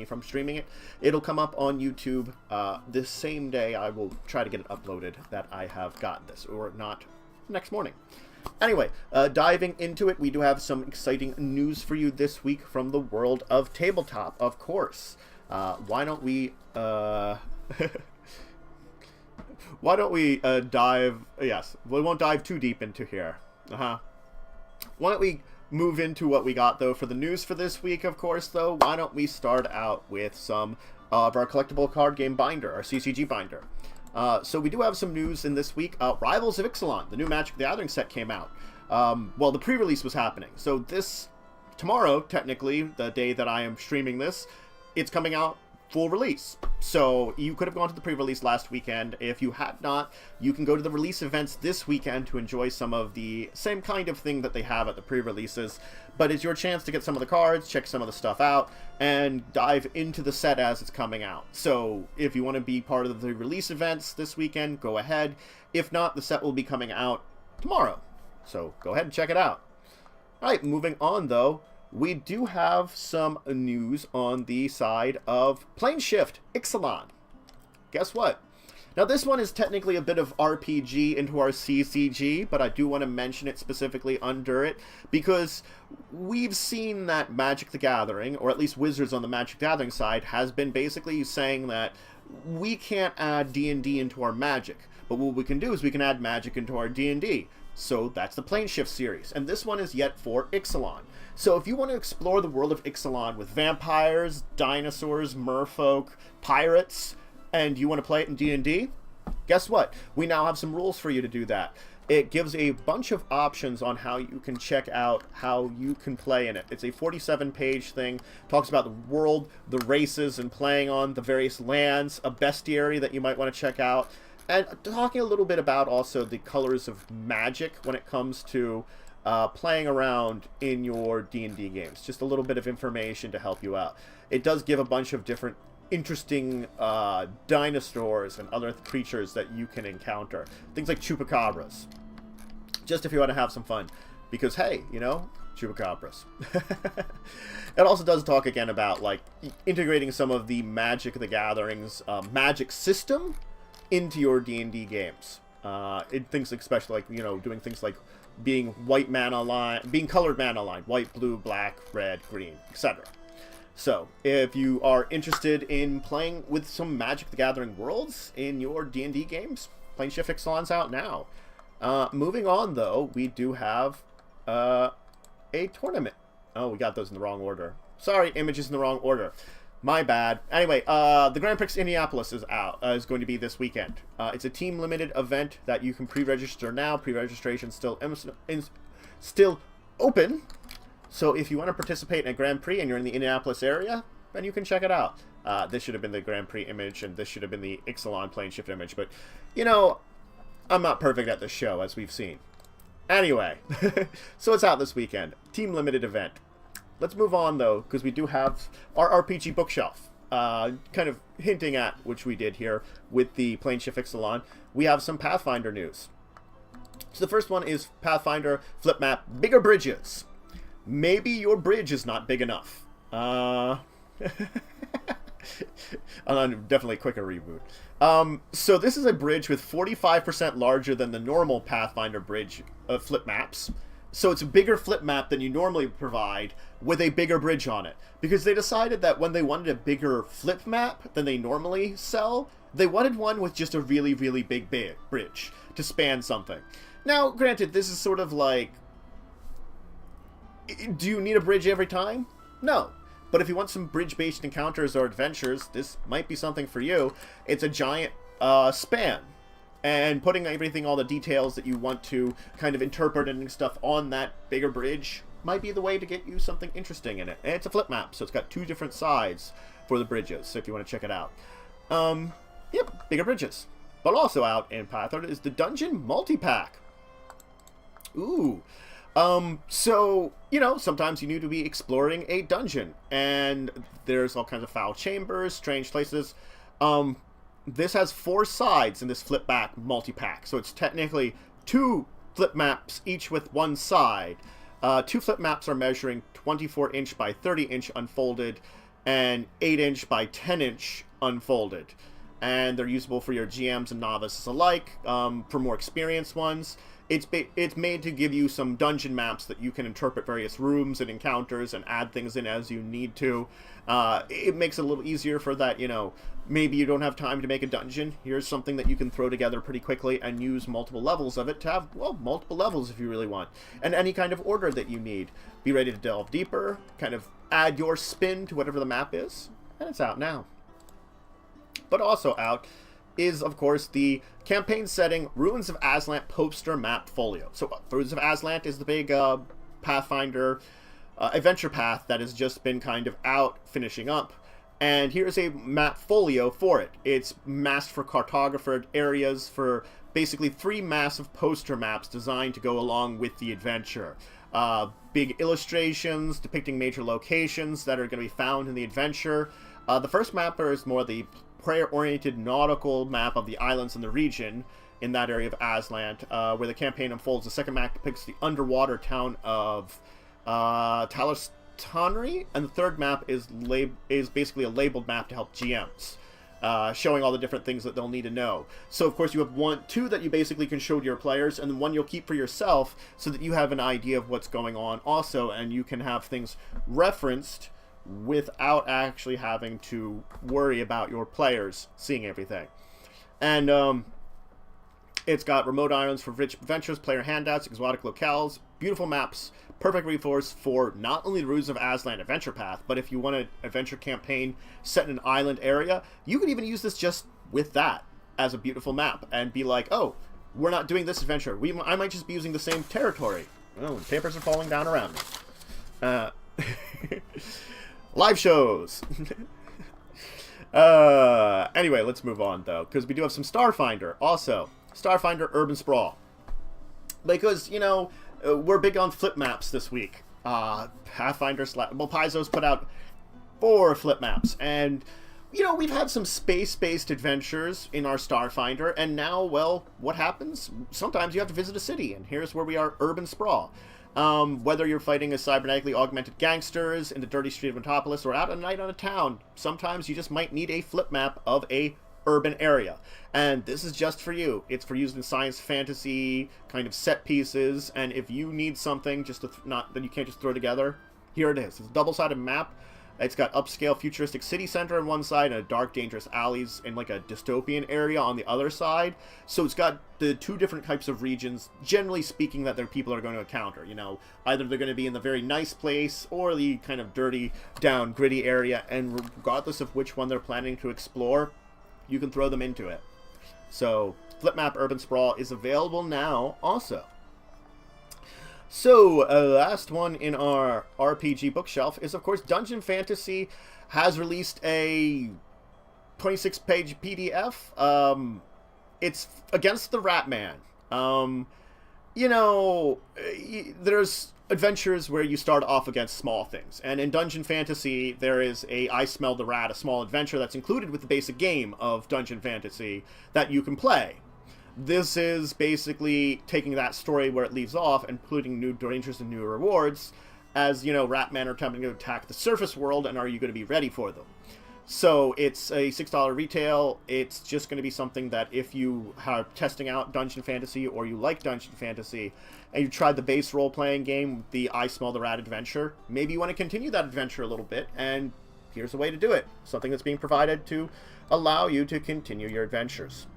from streaming it. It'll come up on YouTube this same day. I will try to get it uploaded that I have gotten this, or not next morning. Anyway, diving into it, we do have some exciting news for you this week from the world of Tabletop, of course. Why don't we dive... Yes, we won't dive too deep into here. Why don't we move into what we got, though, for the news for this week, of course, though. Why don't we start out with some of our collectible card game binder, our CCG binder. So we do have some news in this week. Rivals of Exelon, the new Magic the Gathering set came out. Well, the pre-release was happening. So tomorrow, technically, the day that I am streaming this, it's coming out full release. So you could have gone to the pre-release last weekend. If you had not, you can go to the release events this weekend to enjoy some of the same kind of thing that they have at the pre-releases. But it's your chance to get some of the cards, check some of the stuff out, and dive into the set as it's coming out. So if you want to be part of the release events this weekend, go ahead. If not, the set will be coming out tomorrow. So go ahead and check it out. Alright, moving on though. We do have some news on the side of Planeshift Exelon. Guess what? Now this one is technically a bit of RPG into our CCG, but I do want to mention it specifically under it because we've seen that Magic the Gathering, or at least Wizards on the Magic the Gathering side, has been basically saying that we can't add D&D into our Magic, but what we can do is we can add Magic into our D&D. So that's the Planeshift series, and this one is yet for Exelon. So if you want to explore the world of Exelon with vampires, dinosaurs, merfolk, pirates, and you want to play it in D&D, guess what? We now have some rules for you to do that. It gives a bunch of options on how you can check out how you can play in it. It's a 47-page thing, talks about the world, the races, and playing on the various lands, a bestiary that you might want to check out, and talking a little bit about also the colors of magic when it comes to playing around in your D&D games. Just a little bit of information to help you out. It does give a bunch of different interesting dinosaurs and other creatures that you can encounter. Things like chupacabras. Just if you want to have some fun. Because, hey, you know, chupacabras. It also does talk again about, like, integrating some of the Magic the Gathering's magic system into your D&D games. Things especially like, you know, doing things like being white mana line, being colored mana line, white, blue, black, red, green, etc. So, if you are interested in playing with some Magic the Gathering worlds in your D&D games, Planeshift Exelon's out now. Moving on, though, we do have a tournament. Oh, we got those in the wrong order. Sorry, images in the wrong order. My bad. Anyway, the Grand Prix Indianapolis is out. Is going to be this weekend. It's a team-limited event that you can pre-register now. Pre-registration still open. So if you want to participate in a Grand Prix and you're in the Indianapolis area, then you can check it out. This should have been the Grand Prix image, and this should have been the Exelon Planeshift image. But, you know, I'm not perfect at this show, as we've seen. Anyway, so it's out this weekend. Team-limited event. Let's move on, though, because we do have our RPG bookshelf. Kind of hinting at which we did here with the Planeshift Exelon. We have some Pathfinder news. So the first one is Pathfinder flip map bigger bridges. Maybe your bridge is not big enough. Definitely quicker reboot. So this is a bridge with 45% larger than the normal Pathfinder bridge flip maps. So it's a bigger flip map than you normally provide with a bigger bridge on it. Because they decided that when they wanted a bigger flip map than they normally sell, they wanted one with just a really, really big bridge to span something. Now, granted, this is sort of like, do you need a bridge every time? No. But if you want some bridge-based encounters or adventures, this might be something for you. It's a giant span. And putting everything, all the details that you want to kind of interpret and stuff on that bigger bridge might be the way to get you something interesting in it. And it's a flip map, so it's got two different sides for the bridges, so if you want to check it out. Yep, bigger bridges. But also out in Pathfinder is the Dungeon Multipack. Ooh. So, you know, sometimes you need to be exploring a dungeon, and there's all kinds of foul chambers, strange places. This has 4 sides in this flip back multi-pack, so it's technically 2 flip maps, each with 1 side. 2 flip maps are measuring 24-inch by 30-inch unfolded, and 8-inch by 10-inch unfolded. And they're usable for your GMs and novices alike. For more experienced ones, it's made to give you some dungeon maps that you can interpret various rooms and encounters and add things in as you need to. It makes it a little easier for that, maybe you don't have time to make a dungeon. Here's something that you can throw together pretty quickly and use multiple levels of it to have, well, multiple levels if you really want. And any kind of order that you need. Be ready to delve deeper, kind of add your spin to whatever the map is, and it's out now. But also out is, of course, the campaign setting Ruins of Aslant poster map folio. So Ruins of Aslant is the big Pathfinder adventure path that has just been kind of out, finishing up. And here's a map folio for it. It's masked for cartographed areas for basically 3 massive poster maps designed to go along with the adventure. Big illustrations depicting major locations that are going to be found in the adventure. The first map is more the player-oriented nautical map of the islands in the region in that area of Aslant, where the campaign unfolds. The second map depicts the underwater town of Tannery, and the third map is basically a labeled map to help GMs, showing all the different things that they'll need to know. So of course you have 2 that you basically can show to your players, and then 1 you'll keep for yourself so that you have an idea of what's going on also, and you can have things referenced without actually having to worry about your players seeing everything. And it's got remote islands for rich adventures, player handouts, exotic locales, beautiful maps, perfect resource for not only the Ruins of Aslan adventure path, but if you want an adventure campaign set in an island area, you can even use this just with that as a beautiful map and be like, oh, we're not doing this adventure. I might just be using the same territory. Oh, papers are falling down around me. Live shows. Anyway, let's move on, though, because we do have some Starfinder. Also, Starfinder Urban Sprawl. Because, we're big on flip maps this week. Pathfinder, Paizo's put out 4 flip maps. And, we've had some space-based adventures in our Starfinder. And now, well, what happens? Sometimes you have to visit a city. And here's where we are, Urban Sprawl. Whether you're fighting as cybernetically augmented gangsters in the dirty street of Metropolis or out at night on a town, sometimes you just might need a flip map of a urban area. And this is just for you. It's for using science fantasy kind of set pieces, and if you need something just to that you can't just throw together, here it is. It's a double-sided map. It's got upscale futuristic city center on one side and a dark dangerous alleys in like a dystopian area on the other side. So it's got the 2 different types of regions, generally speaking, that their people are going to encounter. Either they're going to be in the very nice place or the kind of dirty, down, gritty area, and regardless of which one they're planning to explore, you can throw them into it. So Flip Map Urban Sprawl is available now also. So, last one in our RPG bookshelf is, of course, Dungeon Fantasy has released a 26-page PDF. It's Against the Rat Man. There's adventures where you start off against small things. And in Dungeon Fantasy, there is a I Smell the Rat, a small adventure that's included with the basic game of Dungeon Fantasy that you can play. This is basically taking that story where it leaves off and including new dangers and new rewards as, Ratmen are attempting to attack the surface world, and are you going to be ready for them? So it's a $6 retail. It's just going to be something that if you are testing out Dungeon Fantasy or you like Dungeon Fantasy and you tried the base role-playing game, the I Smell the Rat adventure, maybe you want to continue that adventure a little bit, and here's a way to do it. Something that's being provided to allow you to continue your adventures.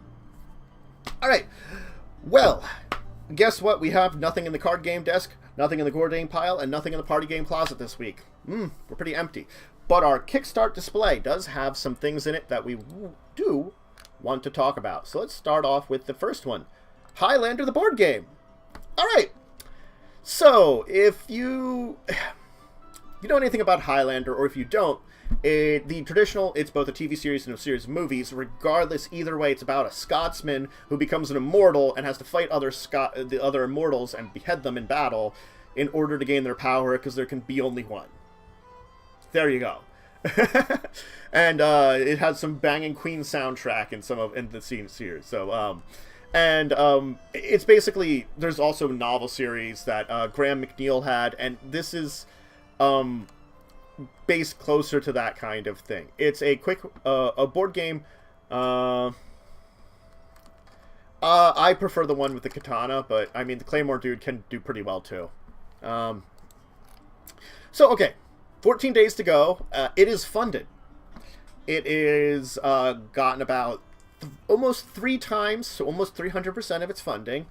Alright, well, guess what? We have nothing in the card game desk, nothing in the board game pile, and nothing in the party game closet this week. We're pretty empty. But our Kickstart display does have some things in it that we do want to talk about. So let's start off with the first one. Highlander the board game. Alright, so if you know anything about Highlander, or if you don't, the traditional, it's both a TV series and a series of movies. Regardless, either way, it's about a Scotsman who becomes an immortal and has to fight the other immortals and behead them in battle in order to gain their power, because there can be only one. There you go. And it has some banging Queen soundtrack in the scenes here. So it's basically, there's also a novel series that Graham McNeil had, and this is based closer to that kind of thing. It's a quick a board game. I prefer the one with the katana, but I mean the Claymore dude can do pretty well too. So okay, 14 days to go. It is funded. It is gotten about almost 3 times, so almost 300% of its funding.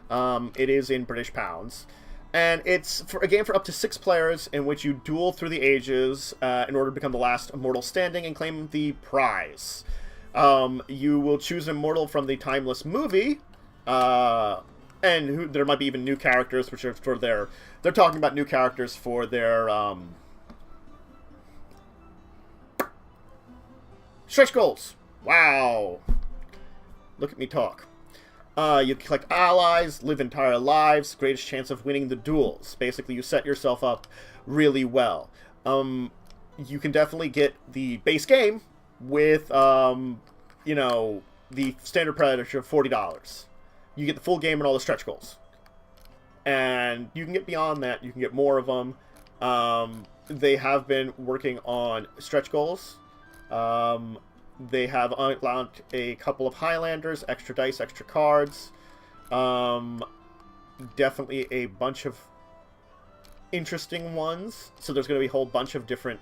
It is in British pounds. And it's a game for up to 6 players in which you duel through the ages in order to become the last immortal standing and claim the prize. You will choose an immortal from the Timeless movie, and there might be even new characters, which are for their... They're talking about new characters for their stretch goals. Wow. Look at me talk. You collect allies, live entire lives, greatest chance of winning the duels. Basically, you set yourself up really well. You can definitely get the base game with, you know, the standard Predator of $40. You get the full game and all the stretch goals. And you can get beyond that. You can get more of them. They have been working on stretch goals. They have unlocked a couple of Highlanders, extra dice, extra cards. Definitely a bunch of interesting ones. So there's going to be a whole bunch of different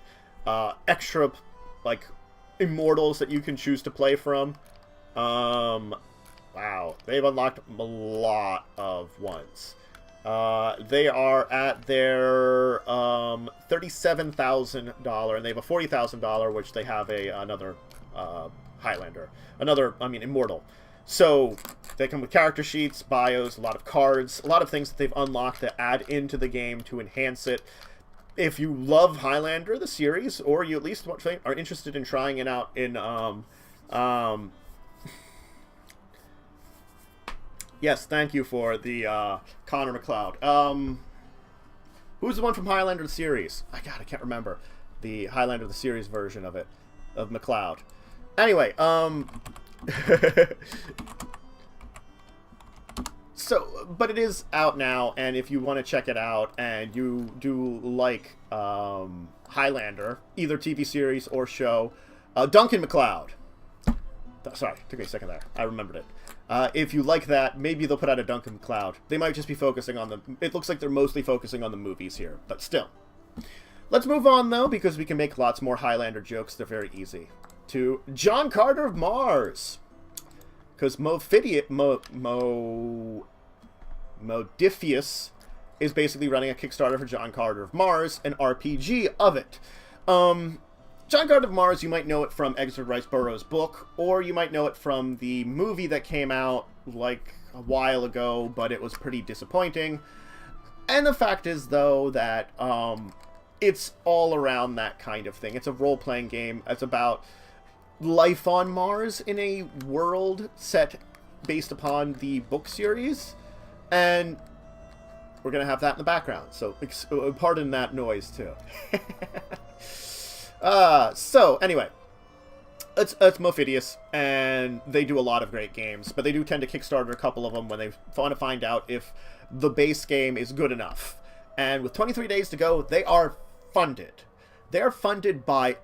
extra, like, immortals that you can choose to play from. Wow. They've unlocked a lot of ones. They are at their $37,000, and they have a $40,000, which they have another Highlander. Immortal. So they come with character sheets, bios, a lot of cards, a lot of things that they've unlocked to add into the game to enhance it. If you love Highlander, the series, or you at least are interested in trying it out in, yes, thank you for the, Connor McLeod. Who's the one from Highlander the series? I can't remember. The Highlander the series version of it, of McLeod. Anyway, so, but it is out now, and if you want to check it out, and you do like, Highlander, either TV series or show, Duncan McLeod. Sorry, took me a second there. I remembered it. If you like that, maybe they'll put out a Duncan McLeod. They might just be focusing on the... It looks like they're mostly focusing on the movies here, but still. Let's move on, though, because we can make lots more Highlander jokes. They're very easy. To John Carter of Mars. Because Modifius is basically running a Kickstarter for John Carter of Mars, an RPG of it. John Carter of Mars, you might know it from Edgar Rice Burroughs' book, or you might know it from the movie that came out, like, a while ago, but it was pretty disappointing. And the fact is, though, that it's all around that kind of thing. It's a role-playing game. It's about life on Mars in a world set based upon the book series, and we're going to have that in the background, so pardon that noise, too. So, anyway, it's Mofidius, and they do a lot of great games, but they do tend to Kickstarter a couple of them when they want to find out if the base game is good enough. And with 23 days to go, they are funded. They are funded by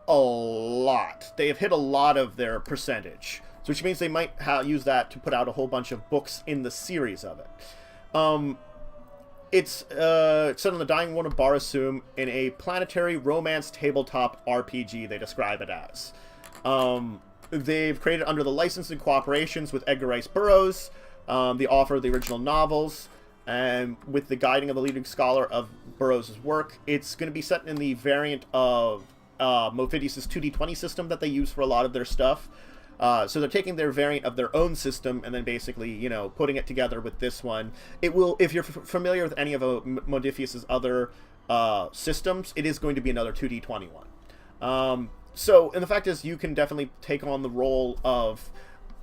a lot. They have hit a lot of their percentage, which means they might use that to put out a whole bunch of books in the series of it. It's set on the dying world of Barasum in a planetary romance tabletop RPG, they describe it as. They've created under the license and cooperations with Edgar Rice Burroughs, the author of the original novels, and with the guiding of the leading scholar of Burroughs' work. It's going to be set in the variant of Mofidius' 2D20 system that they use for a lot of their stuff. So they're taking their variant of their own system and then basically, you know, putting it together with this one. It will, if you're familiar with any of Modifius' other systems, it is going to be another 2D20 one. So, and the fact is, you can definitely take on the role of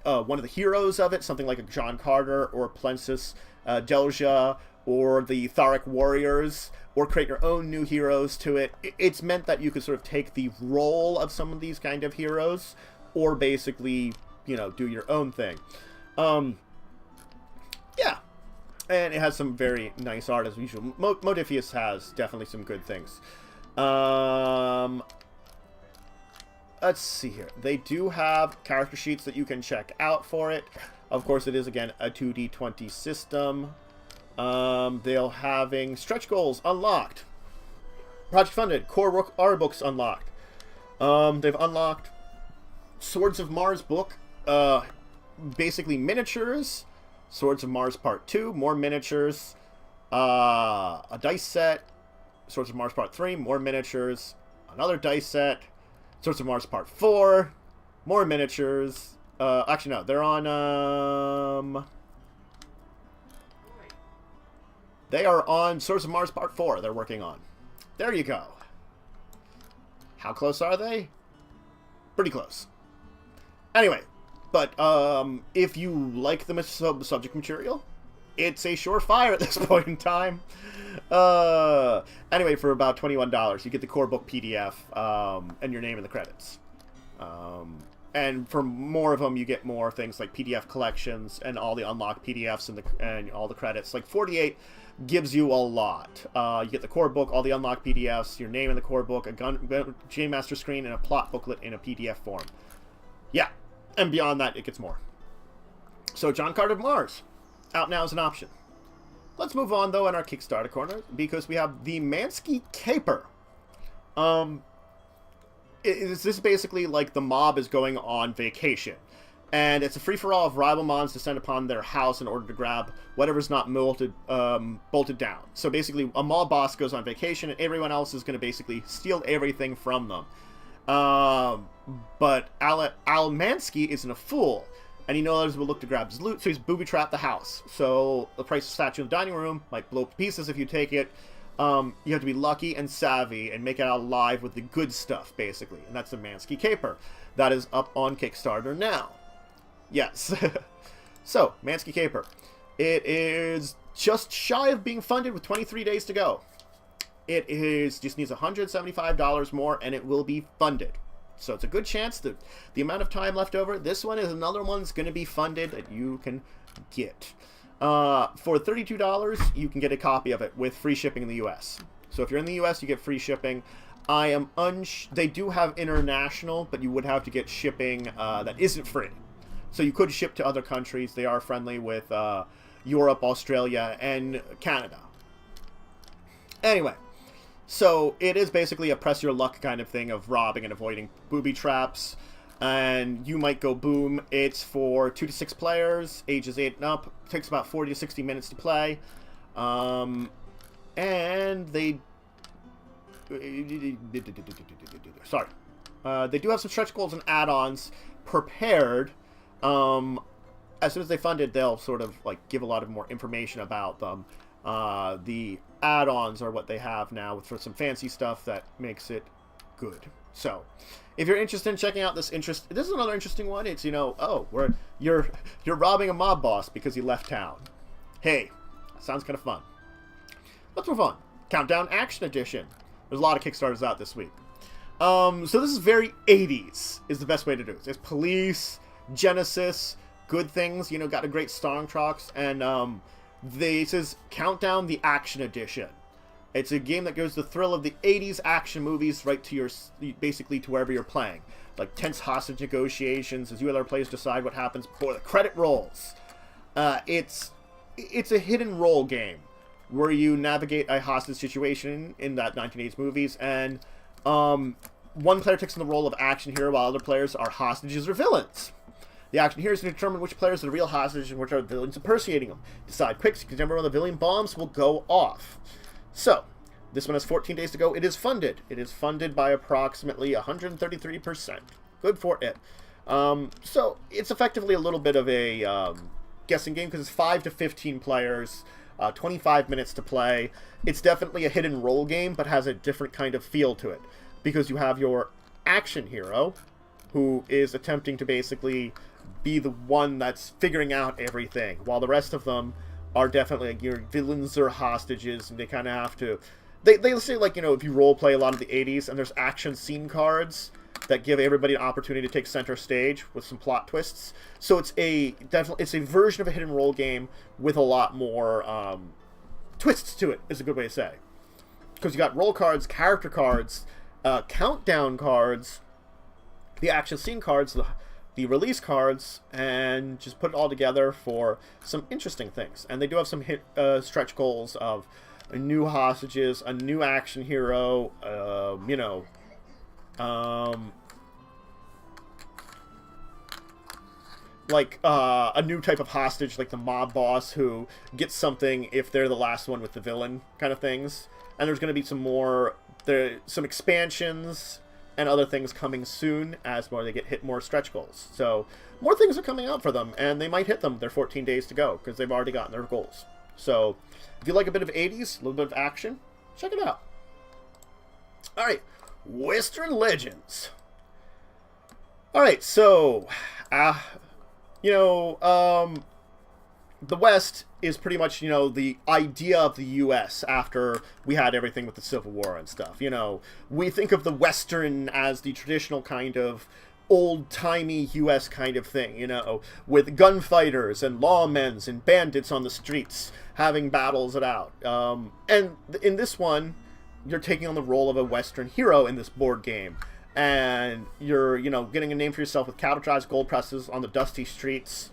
one of the heroes of it, something like a John Carter or Plensis Delja or the Tharic Warriors, or create your own new heroes to it. It's meant that you could sort of take the role of some of these kind of heroes, or basically, you know, do your own thing. Yeah. And it has some very nice art as usual. Modifius has definitely some good things. Let's see here. They do have character sheets that you can check out for it. Of course, it is, again, a 2d20 system. They'll having stretch goals unlocked. Project funded. Core art books unlocked. They've unlocked Swords of Mars book. Basically miniatures. Swords of Mars Part 2. More miniatures. A dice set. Swords of Mars Part 3. More miniatures. Another dice set. Swords of Mars Part 4. More miniatures. Actually, no. They're on, They are on Swords of Mars Part 4 they're working on. There you go. How close are they? Pretty close. Anyway, but if you like the subject material, it's a surefire at this point in time. Anyway, for about $21, you get the core book PDF and your name in the credits. And for more of them, you get more things like PDF collections and all the unlocked PDFs and all the credits. Like 48 gives you a lot. You get the core book, all the unlocked PDFs, your name in the core book, a Game Master screen, and a plot booklet in a PDF form. Yeah, and beyond that, it gets more. So John Carter of Mars, out now as an option. Let's move on, though, in our Kickstarter corner, because we have the Mansky Caper. This is basically like the mob is going on vacation. And it's a free-for-all of rival mons descend upon their house in order to grab whatever's not bolted down. So basically, a mob boss goes on vacation, and everyone else is going to basically steal everything from them. But Al Mansky isn't a fool, and he knows others will look to grab his loot, so he's booby-trapped the house. So the price of statue in the dining room might blow to pieces if you take it. You have to be lucky and savvy and make it out alive with the good stuff, basically. And that's the Mansky Caper. That is up on Kickstarter now. Yes. So, Mansky Caper. It is just shy of being funded with 23 days to go. It just needs $175 more, and it will be funded. So it's a good chance that the amount of time left over, this one is another one that's going to be funded that you can get. For $32, you can get a copy of it with free shipping in the U.S. So if you're in the U.S., you get free shipping. They do have international, but you would have to get shipping that isn't free. So you could ship to other countries. They are friendly with Europe, Australia, and Canada. Anyway, so it is basically a press your luck kind of thing of robbing and avoiding booby traps. And you might go boom. It's for 2 to 6 players, ages 8 and up. It takes about 40 to 60 minutes to play. And they... Sorry. They do have some stretch goals and add-ons prepared. As soon as they fund it, they'll sort of like give a lot of more information about them. The add-ons are what they have now for some fancy stuff that makes it good. So, if you're interested in checking out this is another interesting one. It's, you're robbing a mob boss because he left town. Hey, sounds kind of fun. Let's move on. Countdown Action Edition. There's a lot of Kickstarters out this week. So this is very 80s, is the best way to do it. It's Police, Genesis, good things, got a great soundtracks, and this is Countdown the Action Edition. It's a game that goes the thrill of the 80s action movies right to basically to wherever you're playing. Like tense hostage negotiations as you other players decide what happens before the credit rolls. It's a hidden role game where you navigate a hostage situation in that 1980s movies, and one player takes on the role of action hero while other players are hostages or villains. The action here is to determine which players are the real hostages and which are the villains impersonating them. Decide quick, because remember when the villain bombs will go off. So, this one has 14 days to go. It is funded. It is funded by approximately 133%. Good for it. So, it's effectively a little bit of a guessing game because it's 5 to 15 players, 25 minutes to play. It's definitely a hidden role game, but has a different kind of feel to it. Because you have your action hero, who is attempting to basically be the one that's figuring out everything, while the rest of them are definitely like your villains or hostages, and they kind of have to... They say, like, if you role-play a lot of the 80s, and there's action scene cards that give everybody an opportunity to take center stage with some plot twists. So it's a version of a hidden role game with a lot more twists to it, is a good way to say. because you got roll cards, character cards, countdown cards, the action scene cards, the release cards, and just put it all together for some interesting things. And they do have some stretch goals of new hostages, a new action hero, like a new type of hostage, like the mob boss who gets something if they're the last one with the villain kind of things. And there's going to be some expansions and other things coming soon as they get more stretch goals. So more things are coming out for them, and they might hit them. They're 14 days to go because they've already gotten their goals. So if you like a bit of 80s, a little bit of action, check it out. All right, Western Legends. All right, so the West is pretty much, the idea of the U.S. after we had everything with the Civil War and stuff. We think of the Western as the traditional kind of old-timey U.S. kind of thing, with gunfighters and lawmen and bandits on the streets having battles it out. And in this one, you're taking on the role of a Western hero in this board game. And you're, getting a name for yourself with cattle drives, gold presses on the dusty streets.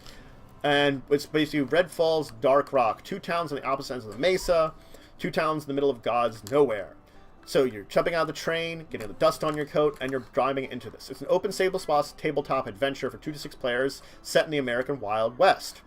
And it's basically Red Falls, Dark Rock, 2 towns on the opposite ends of the mesa, 2 towns in the middle of God's nowhere. So you're jumping out of the train, getting the dust on your coat, and you're driving into this. It's an open tabletop adventure for 2 to 6 players set in the American Wild West.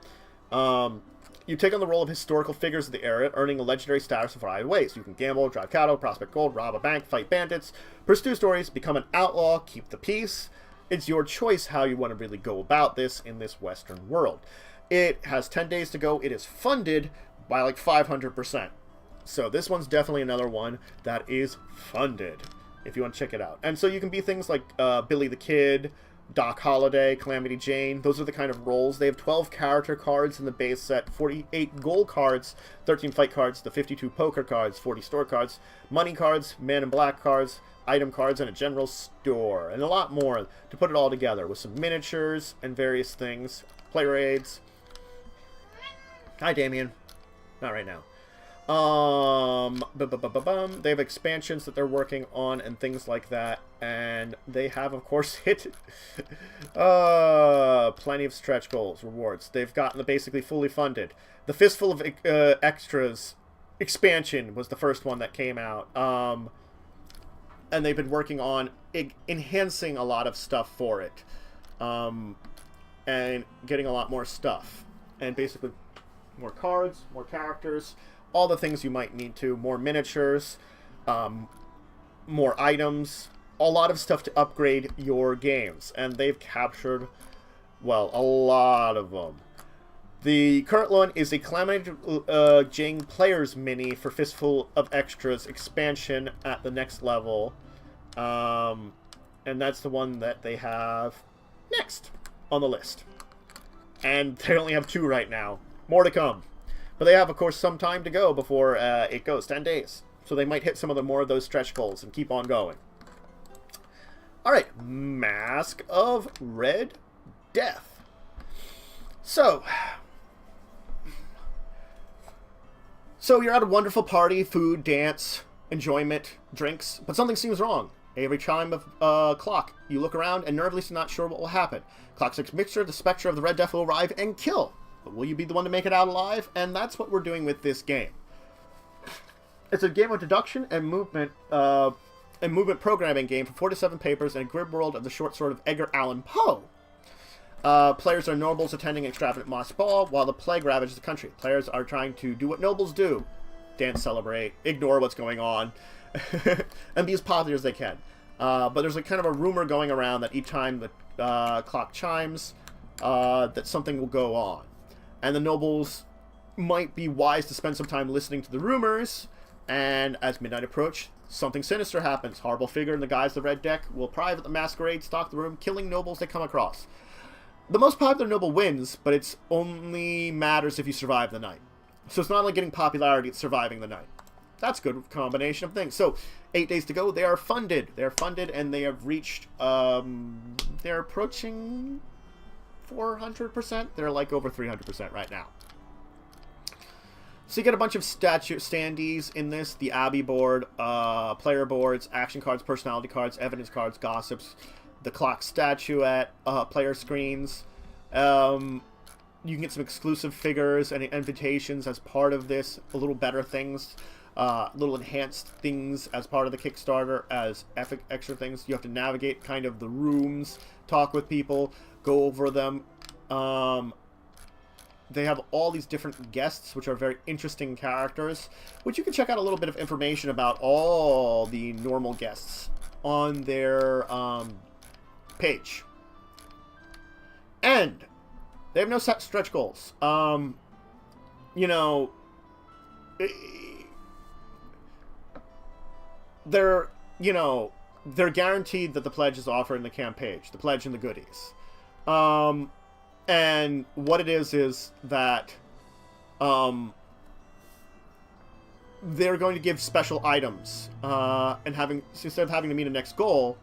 You take on the role of historical figures of the area, earning a legendary status in a variety of ways. You can gamble, drive cattle, prospect gold, rob a bank, fight bandits, pursue stories, become an outlaw, keep the peace. It's your choice how you want to really go about this in this Western world. It has 10 days to go. It is funded by like 500%. So this one's definitely another one that is funded, if you want to check it out. And so you can be things like Billy the Kid, Doc Holliday, Calamity Jane. Those are the kind of roles. They have 12 character cards in the base set, 48 gold cards, 13 fight cards, the 52 poker cards, 40 store cards, money cards, man in black cards, item cards, and a general store. And a lot more to put it all together with some miniatures and various things. Player aids. Hi, Damien. Not right now. They have expansions that they're working on and things like that, and they have, of course, hit plenty of stretch goals, rewards. They've gotten the basically fully funded. The Fistful of Extras expansion was the first one that came out, and they've been working on enhancing a lot of stuff for it, and getting a lot more stuff, and basically more cards, more characters, all the things you might need to, more miniatures, more items, a lot of stuff to upgrade your games. And they've captured, well, a lot of them. The current one is a Calamity Jane Players Mini for Fistful of Extras expansion at the next level. And that's the one that they have next on the list. And they only have 2 right now. More to come. But they have, of course, some time to go before it goes. 10 days. So they might hit some of the more of those stretch goals and keep on going. Alright. Mask of Red Death. So you're at a wonderful party, food, dance, enjoyment, drinks, but something seems wrong. Every chime of clock, you look around and nervously not sure what will happen. Clock's mixture, the spectre of the Red Death will arrive and kill. But will you be the one to make it out alive? And that's what we're doing with this game. It's a game of deduction and movement programming game for 4 to 7 papers in a grid world of the short sword of Edgar Allan Poe. Players are nobles attending an extravagant moss ball while the plague ravages the country. Players are trying to do what nobles do. Dance, celebrate, ignore what's going on, and be as popular as they can. But there's kind of a rumor going around that each time the clock chimes, that something will go on. And the nobles might be wise to spend some time listening to the rumors, and as midnight approach, something sinister happens. Horrible figure in the guise of the red deck will private the masquerade, stalk the room, killing nobles they come across. The most popular noble wins, but it's only matters if you survive the night. So it's not only getting popularity, it's surviving the night. That's a good combination of things. So, 8 days to go. They are funded. They're funded, and they have reached, they're approaching 400%. They're like over 300% right now. So you get a bunch of standees in this. The Abbey board, player boards, action cards, personality cards, evidence cards, gossips, the clock statuette, player screens. You can get some exclusive figures and invitations as part of this. A little better things. Little enhanced things as part of the Kickstarter as extra things. You have to navigate kind of the rooms, talk with people, go over them. They have all these different guests, which are very interesting characters, which you can check out a little bit of information about all the normal guests on their page. And they have no set stretch goals. You know, they're guaranteed that the pledge is offered in the campaign, the pledge and the goodies. And what it is that they're going to give special items, and instead of having to meet a next goal,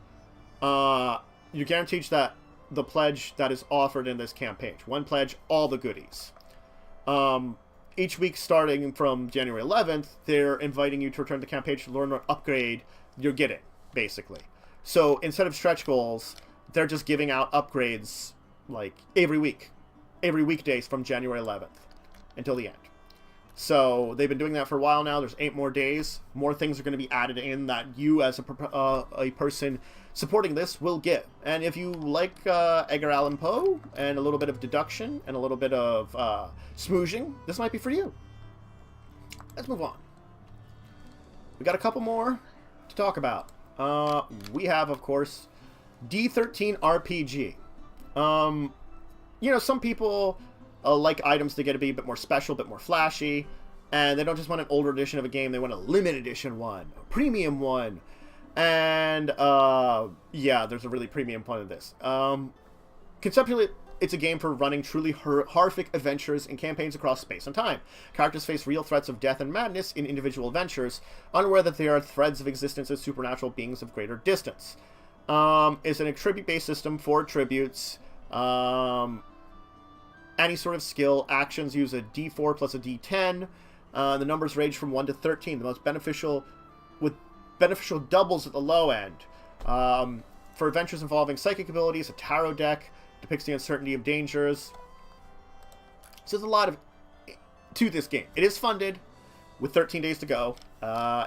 you're guaranteed that the pledge that is offered in this campaign. One pledge, all the goodies. Each week starting from January 11th, they're inviting you to return to the campaign to learn what upgrade you're getting, basically. So instead of stretch goals, they're just giving out upgrades like every weekdays from January 11th until the end. So they've been doing that for a while now. There's 8 more days. More things are going to be added in that you as a person supporting this will get. And if you like Edgar Allan Poe and a little bit of deduction and a little bit of smoozing, this might be for you. Let's move on. We got a couple more to talk about. We have, of course, D13 RPG. You know, some people like items that get to be a bit more special, a bit more flashy, and they don't just want an older edition of a game, they want a limited edition one, a premium one, and, yeah, there's a really premium one of this. Conceptually, it's a game for running truly horrific adventures and campaigns across space and time. Characters face real threats of death and madness in individual adventures, unaware that they are threads of existence as supernatural beings of greater distance. It's an attribute-based system for tributes. Any sort of skill. Actions use a D4 plus a D10. The numbers range from 1 to 13. The most beneficial, with beneficial doubles at the low end. For adventures involving psychic abilities, a tarot deck depicts the uncertainty of dangers. So there's a lot of to this game. It is funded with 13 days to go.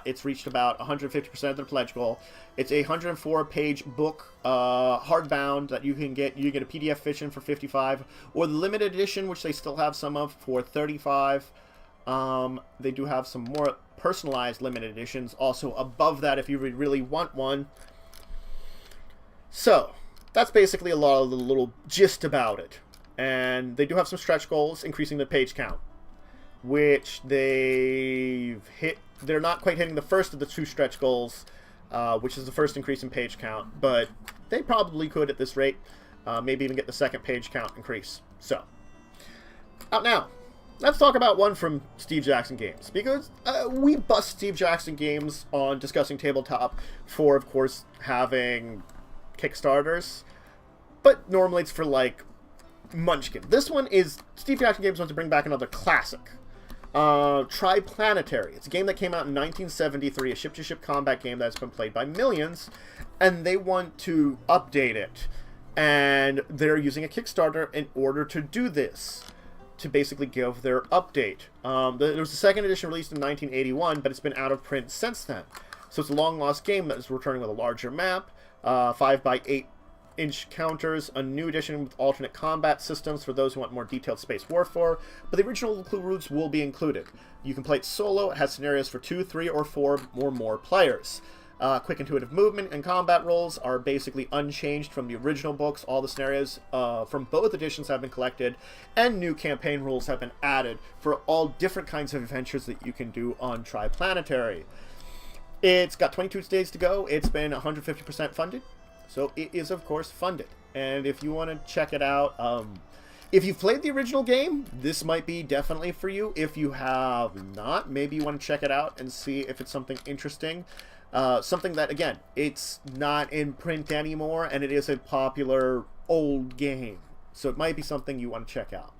It's reached about 150% of their pledge goal. It's a 104-page book, hardbound, that you can get. You get a PDF version for $55, or the limited edition, which they still have some of, for $35. They do have some more personalized limited editions also above that if you really want one. So that's basically a lot of the little gist about it. And they do have some stretch goals, increasing the page count, which they've hit. They're not quite hitting the first of the 2 stretch goals, which is the first increase in page count, but they probably could at this rate, maybe even get the second page count increase. So, out now. Let's talk about one from Steve Jackson Games, because we bust Steve Jackson Games on discussing Tabletop for, of course, having Kickstarters, but normally it's for, like, Munchkin. This one is, Steve Jackson Games wants to bring back another classic. Try Planetary. It's a game that came out in 1973, a ship-to-ship combat game that's been played by millions, and they want to update it. And they're using a Kickstarter in order to do this, to basically give their update. There was a second edition released in 1981, but it's been out of print since then. So it's a long-lost game that is returning with a larger map, 5x8-inch counters, a new edition with alternate combat systems for those who want more detailed space warfare, but the original rules will be included. You can play it solo. It has scenarios for 2, 3, or 4 or more players. Quick intuitive movement and combat rolls are basically unchanged from the original books. All the scenarios from both editions have been collected, and new campaign rules have been added for all different kinds of adventures that you can do on Try Planetary. It's got 22 days to go. It's been 150% funded. So it is, of course, funded. And if you want to check it out, if you've played the original game, this might be definitely for you. If you have not, maybe you want to check it out and see if it's something interesting. Something that, again, it's not in print anymore, and it is a popular old game. So it might be something you want to check out.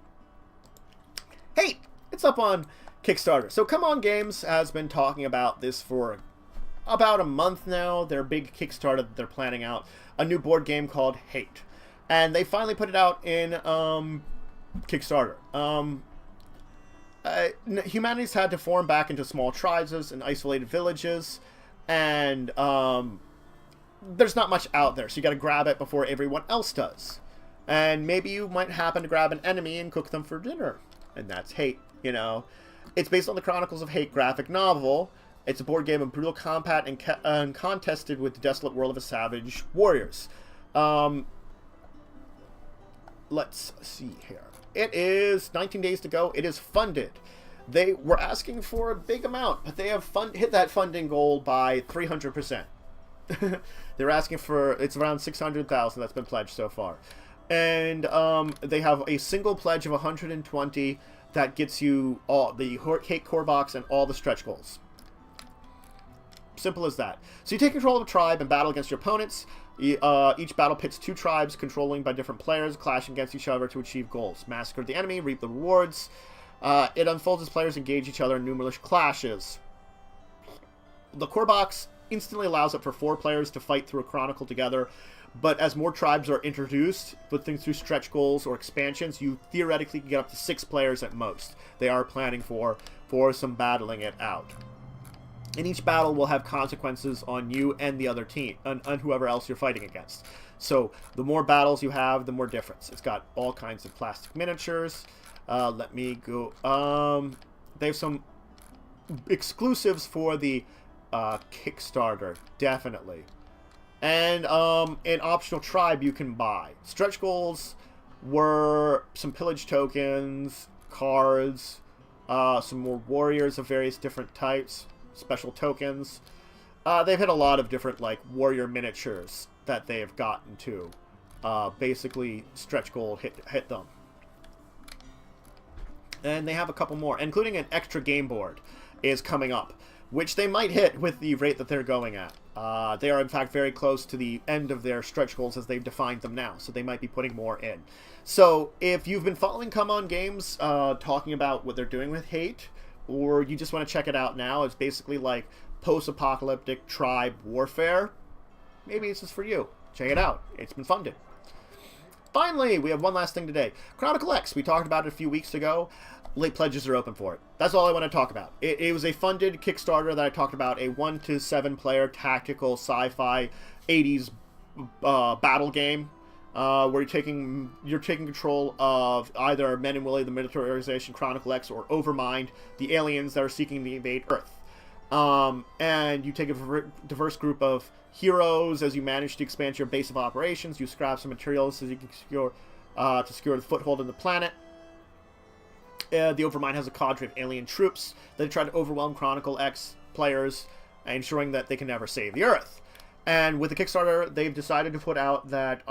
Hey, it's up on Kickstarter. So Come On Games has been talking about this for about a month now. Their big Kickstarter that they're planning out, a new board game called Hate. And they finally put it out in Kickstarter. Humanity's had to form back into small tribes and isolated villages, and there's not much out there, so you got to grab it before everyone else does. And maybe you might happen to grab an enemy and cook them for dinner, and that's Hate. You know, it's based on the Chronicles of Hate graphic novel. It's a board game of brutal combat and contested with the desolate world of a savage warriors. Let's see here. It is 19 days to go. It is funded. They were asking for a big amount, but they have hit that funding goal by 300%. They're asking for, it's around 600,000 that's been pledged so far. And they have a single pledge of 120 that gets you all the Hate core box and all the stretch goals. Simple as that. So you take control of a tribe and battle against your opponents. Each battle pits two tribes controlling by different players, clashing against each other to achieve goals. Massacre the enemy, reap the rewards. It unfolds as players engage each other in numerous clashes. The core box instantly allows it for 4 players to fight through a chronicle together, but as more tribes are introduced, with things through stretch goals or expansions, you theoretically can get up to 6 players at most. They are planning for some battling it out. And each battle will have consequences on you and the other team, and whoever else you're fighting against. So the more battles you have, the more difference. It's got all kinds of plastic miniatures. Let me go. They have some exclusives for the Kickstarter, definitely. And an optional tribe you can buy. Stretch goals were some pillage tokens, cards, some more warriors of various different types. Special tokens. They've hit a lot of different like warrior miniatures that they have gotten to. Basically, stretch goal hit them. And they have a couple more, including an extra game board is coming up, which they might hit with the rate that they're going at. They are in fact very close to the end of their stretch goals as they've defined them now, so they might be putting more in. So if you've been following Come On Games talking about what they're doing with Hate, or you just want to check it out now, it's basically like post-apocalyptic tribe warfare, maybe this is for you. Check it out. It's been funded. Finally, we have one last thing today. Chronicle X, we talked about it a few weeks ago. Late pledges are open for it. That's all I want to talk about. It was a funded Kickstarter that I talked about, a 1 to 7 player tactical sci-fi 80s battle game. Where you're taking control of either Men and Willie, the military organization, Chronicle X, or Overmind, the aliens that are seeking to invade Earth. And you take a diverse group of heroes as you manage to expand your base of operations. You scrap some materials so you can secure the foothold in the planet. The Overmind has a cadre of alien troops that try to overwhelm Chronicle X players, ensuring that they can never save the Earth. And with the Kickstarter, they've decided to put out that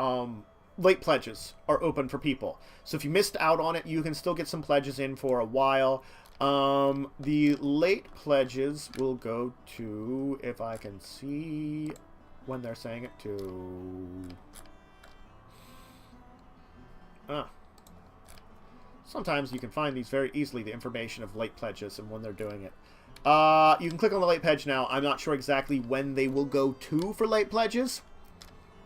late pledges are open for people. So if you missed out on it, you can still get some pledges in for a while. The late pledges will go to, if I can see when they're saying it, to... Sometimes you can find these very easily, the information of late pledges and when they're doing it. You can click on the late pledge now. I'm not sure exactly when they will go to for late pledges.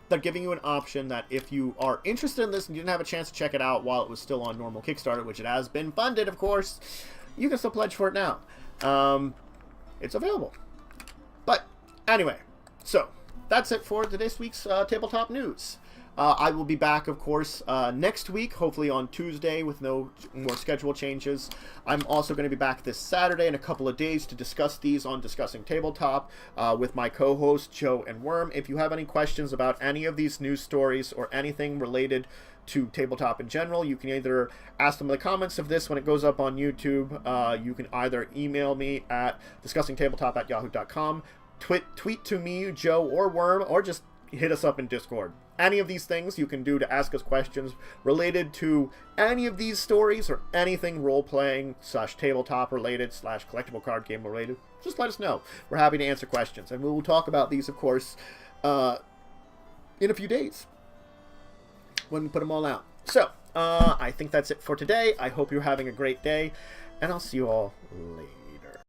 They're giving you an option that if you are interested in this and you didn't have a chance to check it out while it was still on normal Kickstarter, which it has been funded, of course, you can still pledge for it now. It's available. But anyway, so that's it for today's week's Tabletop News. I will be back, of course, next week, hopefully on Tuesday with no more schedule changes. I'm also going to be back this Saturday in a couple of days to discuss these on Discussing Tabletop with my co-hosts, Joe and Worm. If you have any questions about any of these news stories or anything related to tabletop in general, you can either ask them in the comments of this when it goes up on YouTube. You can either email me at discussingtabletop@yahoo.com, tweet to me, Joe or Worm, or just hit us up in Discord. Any of these things you can do to ask us questions related to any of these stories or anything role-playing / tabletop related / collectible card game related. Just let us know. We're happy to answer questions. And we will talk about these, of course, in a few days when we put them all out. So, I think that's it for today. I hope you're having a great day, and I'll see you all later.